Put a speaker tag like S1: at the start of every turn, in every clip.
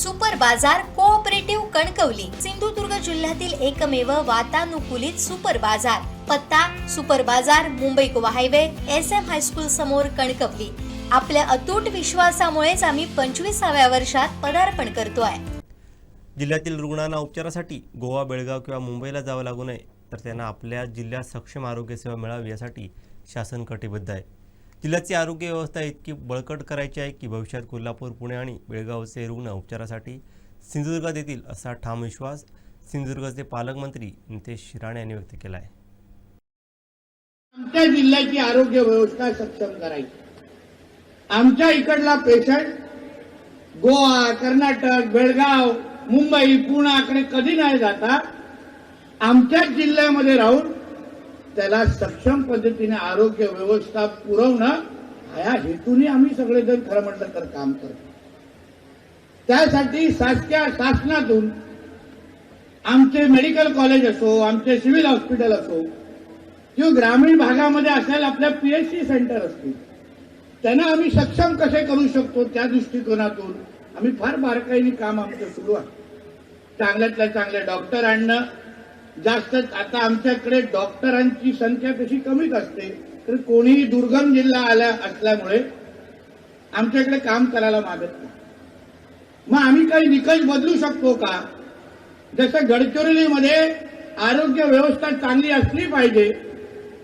S1: Super बाजार cooperative Kankavli Sindhudurg जिल्ह्यातील एकमेव वातानुकूलित सुपर बाजार। पत्ता सुपर बाजार Mumbai Goa highway SM high school समोर कणकवली। आपल्या अतूट विश्वासामुळेच आम्ही 25व्या वर्षात पदार्पण करतोय।
S2: जिल्ह्यातील रुग्णांना उपचारासाठी गोवा, बेळगाव किंवा मुंबईला जावं लागू नये, तर त्यांना आपल्या जिल्ह्यात सक्षम आरोग्य सेवा मिळावी यासाठी शासन कटिबद्ध आहे। जिल्ह्याची आरोग्य व्यवस्था इतकी बळकट करायची आहे की भविष्यात कोल्हापूर, पुणे आणि बेळगावचे रुग्ण उपचारासाठी सिंधुदुर्गात येतील असा ठाम विश्वास सिंधुदुर्गचे पालकमंत्री नितेश राणे यांनी व्यक्त केला आहे।
S3: आमच्या जिल्ह्याची आरोग्य व्यवस्था सक्षम करायची। आमच्या इकडला पेशंट गोवा, कर्नाटक, बेळगाव, मुंबई, पुण्याकडे कधी नाही जाता आमच्याच जिल्ह्यामध्ये राहून त्याला सक्षम पद्धतीने आरोग्य व्यवस्था पुरवणं या हेतूने आम्ही सगळेजण खरं म्हटलं तर काम करतो। त्यासाठी शासनातून आमचे मेडिकल कॉलेज असो, आमचे सिव्हिल हॉस्पिटल असो किंवा ग्रामीण भागामध्ये असलेल्या आपल्या PHC सेंटर असतील, त्यांना आम्ही सक्षम कसे करू शकतो त्या दृष्टिकोनातून आम्ही फार बारकाईने काम आमचं सुरू आहे। चांगल्यातल्या चांगले डॉक्टर आणणं, जास्त आता आमच्याकडे डॉक्टरांची संख्या तशी कमीच असते, तर कोणीही दुर्गम जिल्हा असल्यामुळे आमच्याकडे काम करायला मागत नाही। मग आम्ही काही निकष बदलू शकतो का? जसं गडचिरोलीमध्ये आरोग्य व्यवस्था चांगली असली पाहिजे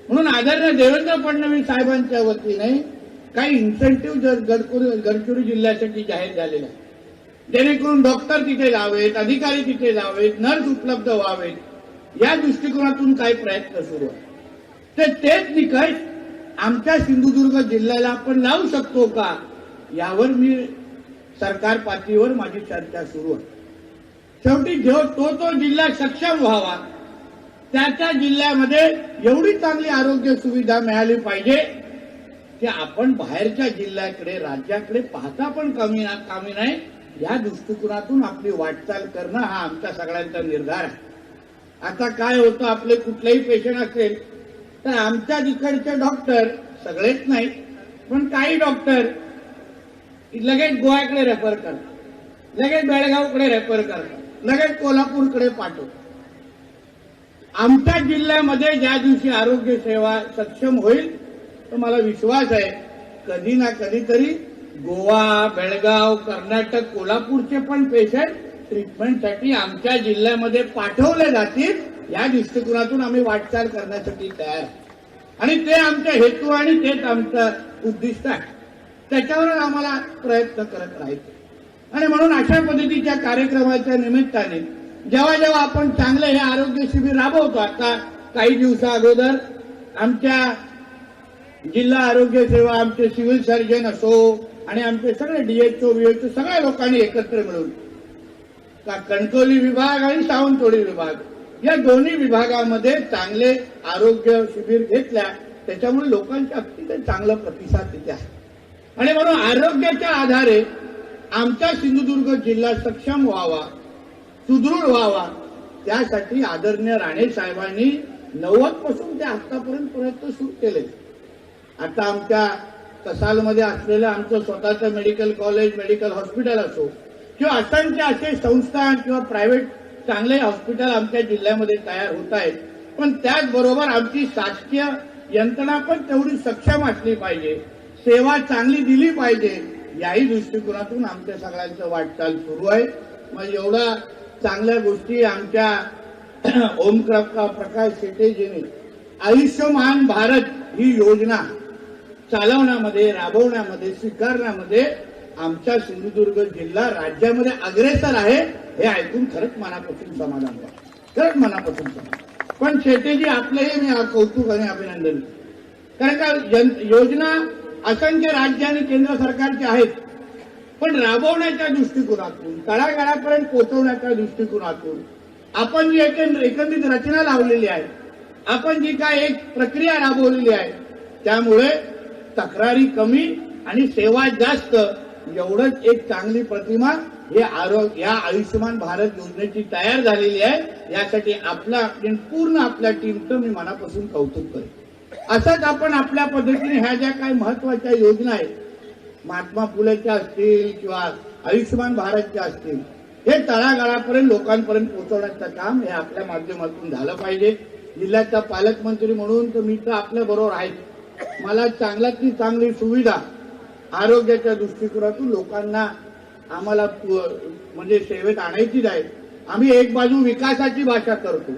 S3: म्हणून आदरणीय देवेंद्र फडणवीस साहेबांच्या वतीने काही इन्सेंटिव्ह गडचिरोली जिल्ह्यासाठी जाहीर झालेला आहे, जेणेकरून डॉक्टर तिथे जावेत, अधिकारी तिथे जावेत, नर्स उपलब्ध व्हावेत, या दृष्टिकोनातून काही प्रयत्न सुरू आहे। तेच निकष आमच्या सिंधुदुर्ग जिल्ह्याला आपण लावू शकतो का, यावर मी सरकार पातळीवर माझी चर्चा सुरू आहे। शेवटी तो जिल्हा सक्षम व्हावा, त्याच्या जिल्ह्यामध्ये एवढी चांगली आरोग्य सुविधा मिळाली पाहिजे की आपण बाहेरच्या जिल्ह्याकडे, राज्याकडे पाहता पण कामी नाही, या दृष्टिकोनातून आपली वाटचाल करणं हा आमच्या सगळ्यांचा निर्धार आहे। आता काय होतं, आपले कुठलेही पेशंट असेल तर आमच्या तिकडचे डॉक्टर, सगळेच नाही पण काही डॉक्टर लगेच गोव्याकडे रेफर करतात, लगेच बेळगावकडे रेफर करतात, लगेच कोल्हापूरकडे पाठवतात। आमच्या जिल्ह्यामध्ये ज्या दिवशी आरोग्य सेवा सक्षम होईल तर मला विश्वास आहे कधी ना कधीतरी गोवा, बेळगाव, कर्नाटक, कोल्हापूरचे पण पेशंट ट्रीटमेंटसाठी आमच्या जिल्ह्यामध्ये पाठवले जातील, या दृष्टिकोनातून आम्ही वाटचाल करण्यासाठी तयार आहे आणि ते आमचा हेतू आणि तेच आमचं उद्दिष्ट आहे। त्याच्यावरच आम्हाला प्रयत्न करत राहायचे आणि म्हणून अशा पद्धतीच्या कार्यक्रमाच्या निमित्ताने जेव्हा आपण चांगले हे आरोग्य शिबिर राबवतो, आता काही दिवसा अगोदर आमच्या जिल्हा आरोग्य सेवा, आमचे सिव्हिल सर्जन असो आणि आमचे सगळे DHO, VHO सगळ्या लोकांनी एकत्र मिळून कणकवली विभाग आणि सावंतवाडी विभाग या दोन्ही विभागामध्ये चांगले आरोग्य शिबिर घेतल्या, त्याच्यामुळे लोकांच्या अतिशय चांगला प्रतिसाद तिथे आहे आणि म्हणून आरोग्याच्या आधारे आमचा सिंधुदुर्ग जिल्हा सक्षम व्हावा, सुदृढ व्हावा, त्यासाठी आदरणीय राणे साहेबांनी 90 पासून ते आतापर्यंत प्रयत्न सुरू केले। आता आमच्या कसालमध्ये असलेलं आमचं स्वतःचं मेडिकल कॉलेज, मेडिकल हॉस्पिटल असो किंवा असंख्य असे संस्था किंवा प्रायव्हेट चांगले हॉस्पिटल आमच्या जिल्ह्यामध्ये तयार होत आहेत, पण त्याचबरोबर आमची शासकीय यंत्रणा पण तेवढी सक्षम असली पाहिजे, सेवा चांगली दिली पाहिजे, याही दृष्टिकोनातून आमच्या सगळ्यांचं वाटचाल सुरू आहे। मग एवढ्या चांगल्या गोष्टी आमच्या ओमप्रकाश शेटेजीने आयुष्यमान भारत ही योजना चालवण्यामध्ये, राबवण्यामध्ये, स्वीकारण्यामध्ये आमचा सिंधुदुर्ग जिल्हा राज्यामध्ये अग्रेसर आहे, हे ऐकून खरंच मनापासून समाधान वाटतं, खरंच मनापासून समाधान। पण शेटेजी आपलेही मी कौतुक आणि अभिनंदन, कारण का योजना असंख्य राज्य आणि केंद्र सरकारच्या आहेत, पण राबवण्याच्या दृष्टिकोनातून, तळागाळापर्यंत पोहोचवण्याच्या दृष्टिकोनातून आपण जी एकंदरीत रचना लावलेली आहे, आपण जी काय एक प्रक्रिया राबवलेली आहे, त्यामुळे तक्रारी कमी आणि सेवा जास्त, एवढंच एक चांगली प्रतिमा या आयुष्यमान भारत योजनेची तयार झालेली आहे। यासाठी पूर्ण आपल्या टीमचं मी मनापासून कौतुक करेन। असंच आपण आपल्या पद्धतीने ह्या ज्या काही महत्वाच्या योजना आहेत, महात्मा फुलेच्या असतील किंवा आयुष्यमान भारतचे असतील, हे तळागाळापर्यंत लोकांपर्यंत पोहोचवण्याचं काम हे आपल्या माध्यमातून झालं पाहिजे. जिल्ह्याचा पालकमंत्री म्हणून तर मी तर आपल्या बरोबर आहे. मला चांगल्यातली चांगली सुविधा आरोग्याच्या दृष्टिकोनातून लोकांना आम्हाला म्हणजे सेवेत आणायचीच आहे. आम्ही एक बाजू विकासाची भाषा करतो,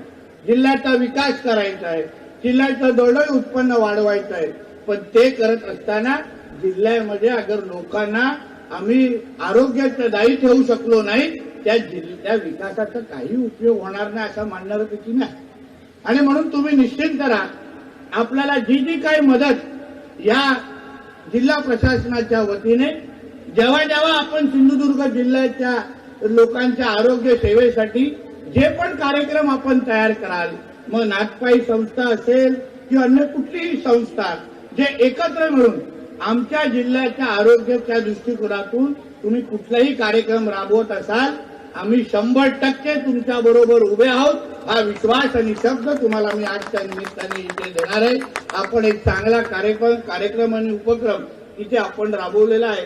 S3: जिल्ह्याचा विकास करायचा आहे, जिल्ह्याचं दरडोई उत्पन्न वाढवायचं आहे, पण ते करत असताना जिल्ह्यामध्ये अगर लोकांना आम्ही आरोग्याचं दायी ठेवू शकलो नाही, त्या विकासाचा काही उपयोग होणार नाही असं मानणाऱ्यापैकी नाही. आणि म्हणून तुम्ही निश्चिंत करा, आपल्याला जी जी काही मदत या जिल्हा प्रशासनाच्या वतीने जेव्हा जेव्हा आपण सिंधुदुर्ग जिल्ह्याच्या लोकांच्या आरोग्य सेवेसाठी जे पण कार्यक्रम आपण तयार कराल, मग नाथपाई संस्था असेल किंवा अन्य कुठलीही संस्था, जे एकत्र मिळून आमच्या जिल्ह्याच्या आरोग्याच्या दृष्टिकोनातून तुम्ही कुठलाही कार्यक्रम राबवत असाल, आम्ही 100% तुमच्या बरोबर उभे आहोत. हा विश्वास आणि शब्द तुम्हाला मी आजच्या निमित्ताने इथे देणार आहे. आपण एक चांगला कार्यक्रम आणि उपक्रम इथे आपण राबवलेला आहे.